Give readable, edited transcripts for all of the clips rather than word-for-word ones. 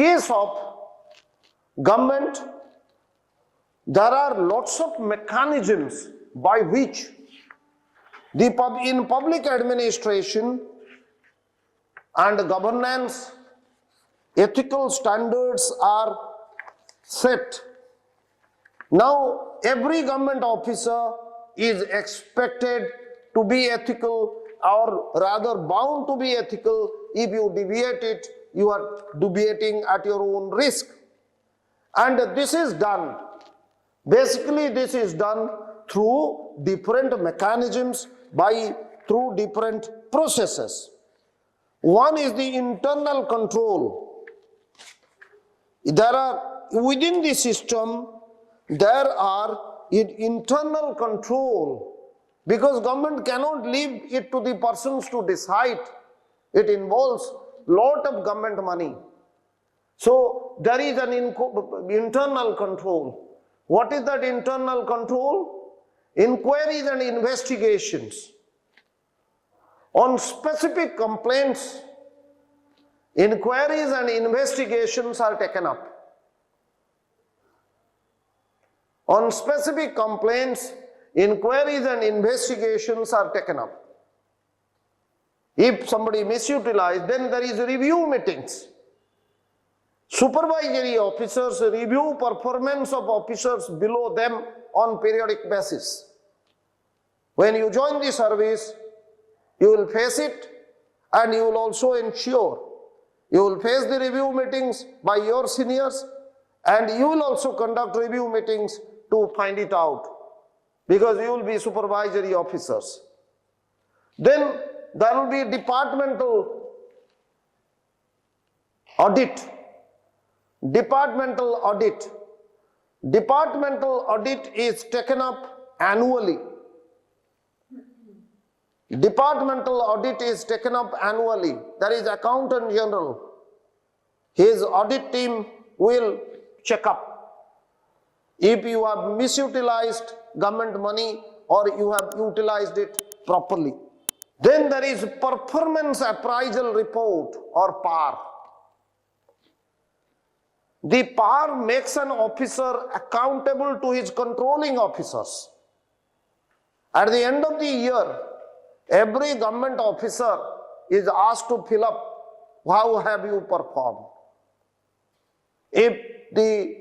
case of government, there are lots of mechanisms by which in public administration and governance, ethical standards are set. Now, every government officer is expected to be ethical, or rather bound to be ethical. If you deviate it, you are deviating at your own risk. And this is done. Basically, this is done through different mechanisms, through different processes. One is the internal control. Within the system, there are internal control, because government cannot leave it to the persons to decide. It involves lot of government money. So there is an internal control. What is that internal control? Inquiries and investigations. On specific complaints, inquiries and investigations are taken up. On specific complaints, inquiries and investigations are taken up. If somebody misutilized, then there is review meetings. Supervisory officers review performance of officers below them on periodic basis. When you join the service, you will face it, and you will also ensure. You will face the review meetings by your seniors, and you will also conduct review meetings to find it out, because you will be supervisory officers. Then there will be departmental audit. Departmental audit. Departmental audit is taken up annually. Departmental audit is taken up annually. There is Accountant General. His audit team will check up if you have misutilized government money or you have utilized it properly. Then there is Performance Appraisal Report, or PAR. The PAR makes an officer accountable to his controlling officers. At the end of the year, every government officer is asked to fill up, how have you performed? If the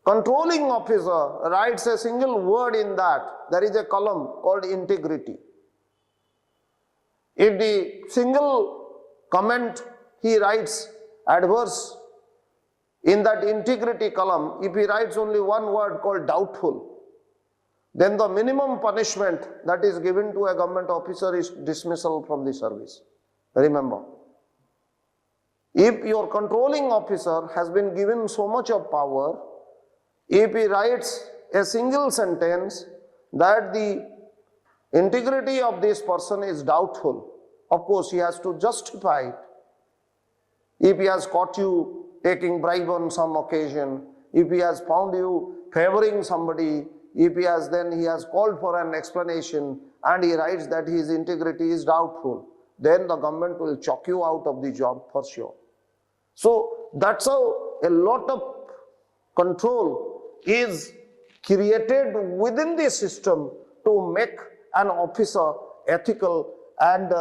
controlling officer writes a single word in that, there is a column called integrity. If the single comment he writes adverse, in that integrity column, if he writes only one word called doubtful, then the minimum punishment that is given to a government officer is dismissal from the service. Remember, if your controlling officer has been given so much of power, if he writes a single sentence that the integrity of this person is doubtful, of course he has to justify it. If he has caught you taking bribe on some occasion, if he has found you favoring somebody, if he has called for an explanation and he writes that his integrity is doubtful, then the government will chuck you out of the job for sure. So that's how a lot of control is created within the system to make an officer ethical and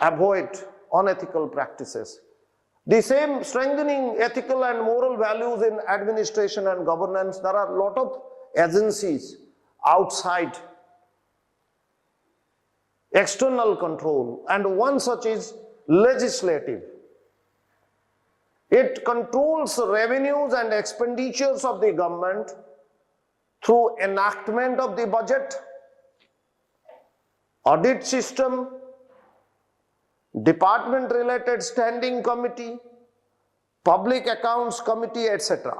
avoid unethical practices. The same strengthening ethical and moral values in administration and governance. There are a lot of agencies outside external control, and one such is legislative. It controls revenues and expenditures of the government through enactment of the budget, audit system, department-related standing committee, public accounts committee, etc.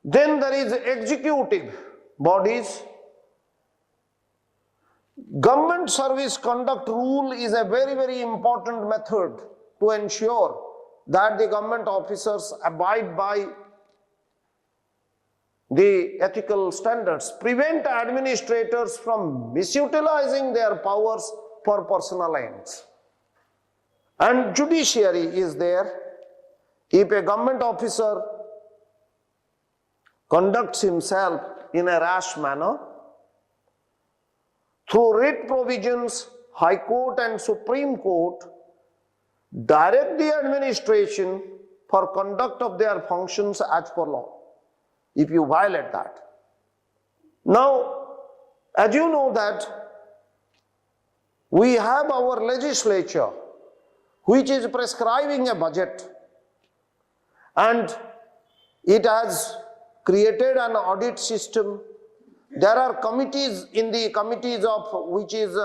Then there is executive bodies. Government service conduct rule is a very, very important method to ensure that the government officers abide by the ethical standards, prevent administrators from misutilizing their powers for personal ends. And judiciary is there. If a government officer conducts himself in a rash manner, through writ provisions, High Court and Supreme Court direct the administration for conduct of their functions as per law, if you violate that. Now, as you know that we have our legislature which is prescribing a budget, and it has created an audit system. There are committees in the committees of which is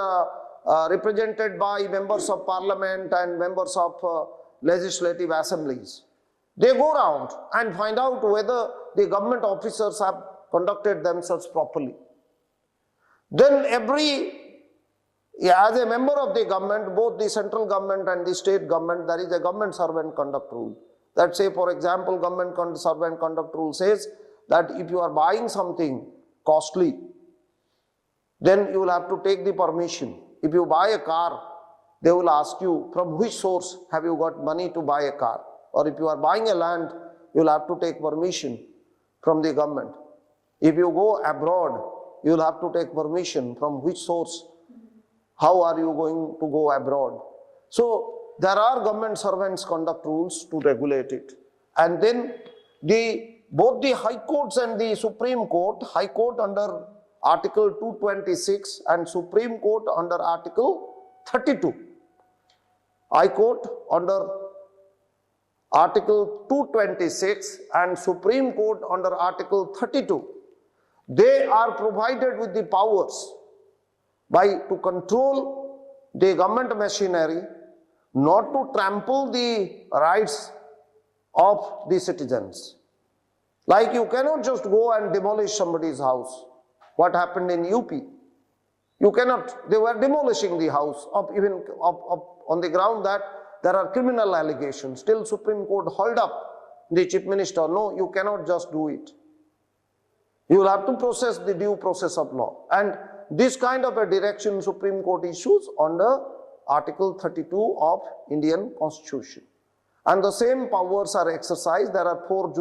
represented by members of parliament and members of legislative assemblies. They go around and find out whether the government officers have conducted themselves properly. Then as a member of the government, both the central government and the state government, there is a government servant conduct rule. That say, for example, government servant conduct rule says that if you are buying something costly, then you will have to take the permission. If you buy a car, they will ask you from which source have you got money to buy a car. Or if you are buying a land, you will have to take permission from the government. If you go abroad, you will have to take permission from which source. How are you going to go abroad? So there are government servants conduct rules to regulate it. And then both the High Courts and the Supreme Court, High Court under Article 226 and Supreme Court under Article 32. High Court under Article 226 and Supreme Court under Article 32. They are provided with the powers to control the government machinery, not to trample the rights of the citizens. Like you cannot just go and demolish somebody's house. What happened in UP? You cannot, they were demolishing the house on the ground that there are criminal allegations. Still Supreme Court held up the Chief Minister. No, you cannot just do it. You will have to process the due process of law. And this kind of a direction Supreme Court issues under Article 32 of Indian Constitution. And the same powers are exercised. There are 4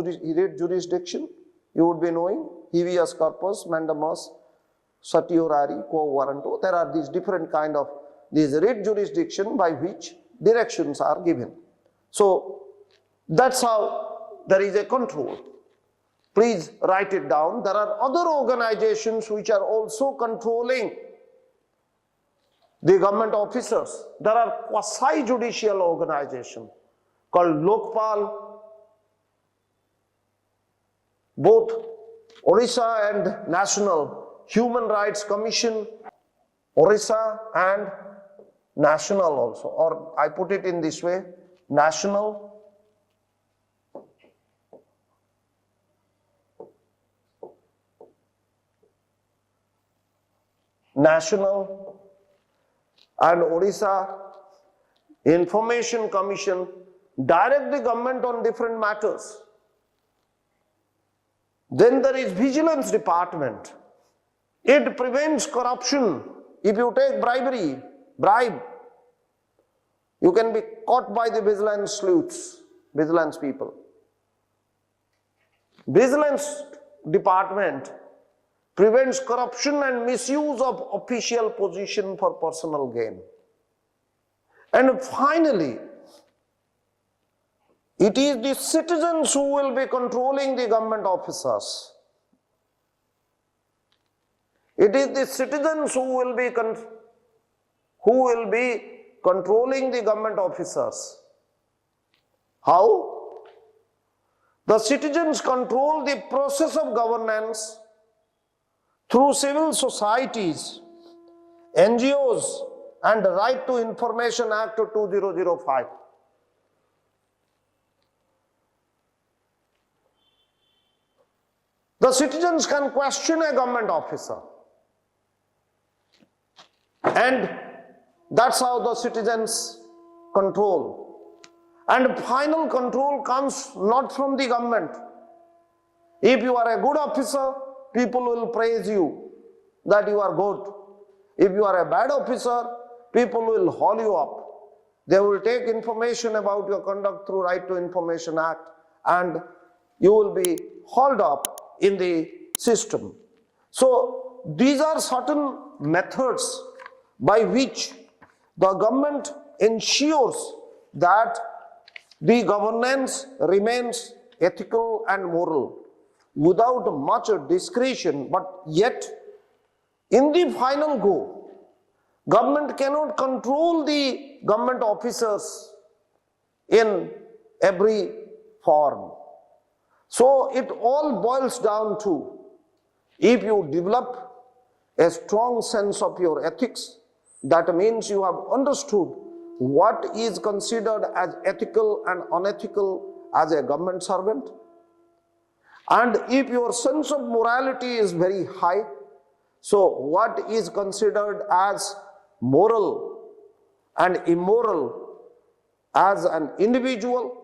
jurisdictions. You would be knowing: habeas corpus, mandamus, certiorari, quo warranto. There are these different kind of writ jurisdiction by which directions are given. So that's how there is a control. Please write it down. There are other organizations which are also controlling the government officers. There are quasi-judicial organizations called Lokpal. Both Odisha and National Human Rights Commission, Odisha and National also, or I put it in this way, National and Odisha Information Commission direct the government on different matters. Then there is Vigilance Department. It prevents corruption. If you take bribe, you can be caught by the vigilance sleuths, vigilance people. Vigilance Department prevents corruption and misuse of official position for personal gain. And finally, it is the citizens who will be controlling the government officers. It is the citizens who will be controlling the government officers. How? The citizens control the process of governance through civil societies, NGOs, and the Right to Information Act of 2005. The citizens can question a government officer, and that's how the citizens control. And final control comes not from the government. If you are a good officer, people will praise you that you are good. If you are a bad officer, people will haul you up. They will take information about your conduct through Right to Information Act, and you will be hauled up in the system. So these are certain methods by which the government ensures that the governance remains ethical and moral without much discretion, but yet in the final go, government cannot control the government officers in every form. So it all boils down to, if you develop a strong sense of your ethics, that means you have understood what is considered as ethical and unethical as a government servant. And if your sense of morality is very high, so what is considered as moral and immoral as an individual,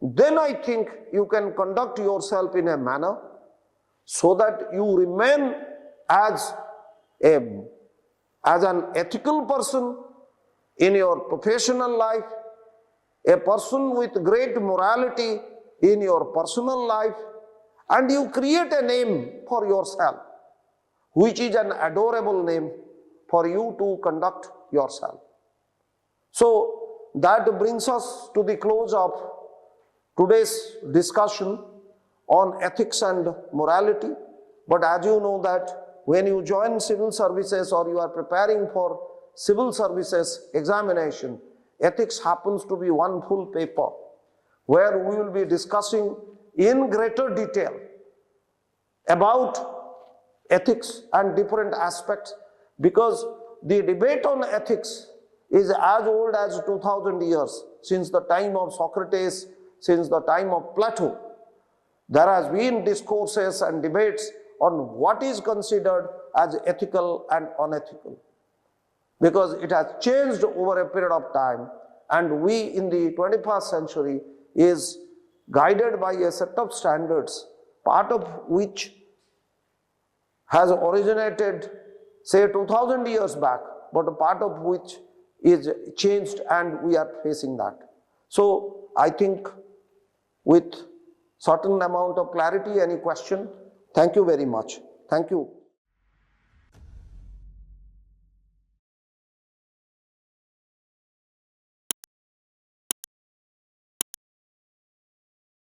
then I think you can conduct yourself in a manner so that you remain as an ethical person in your professional life, a person with great morality in your personal life, and you create a name for yourself, which is an adorable name for you to conduct yourself. So that brings us to the close of today's discussion on ethics and morality. But as you know that when you join civil services or you are preparing for civil services examination, ethics happens to be one full paper where we will be discussing in greater detail about ethics and different aspects, because the debate on ethics is as old as 2000 years, since the time of Socrates, since the time of Plato. There has been discourses and debates on what is considered as ethical and unethical, because it has changed over a period of time, and we in the 21st century is guided by a set of standards, part of which has originated say 2000 years back, but a part of which is changed, and we are facing that. So I think with certain amount of clarity, any question? Thank you very much. Thank you.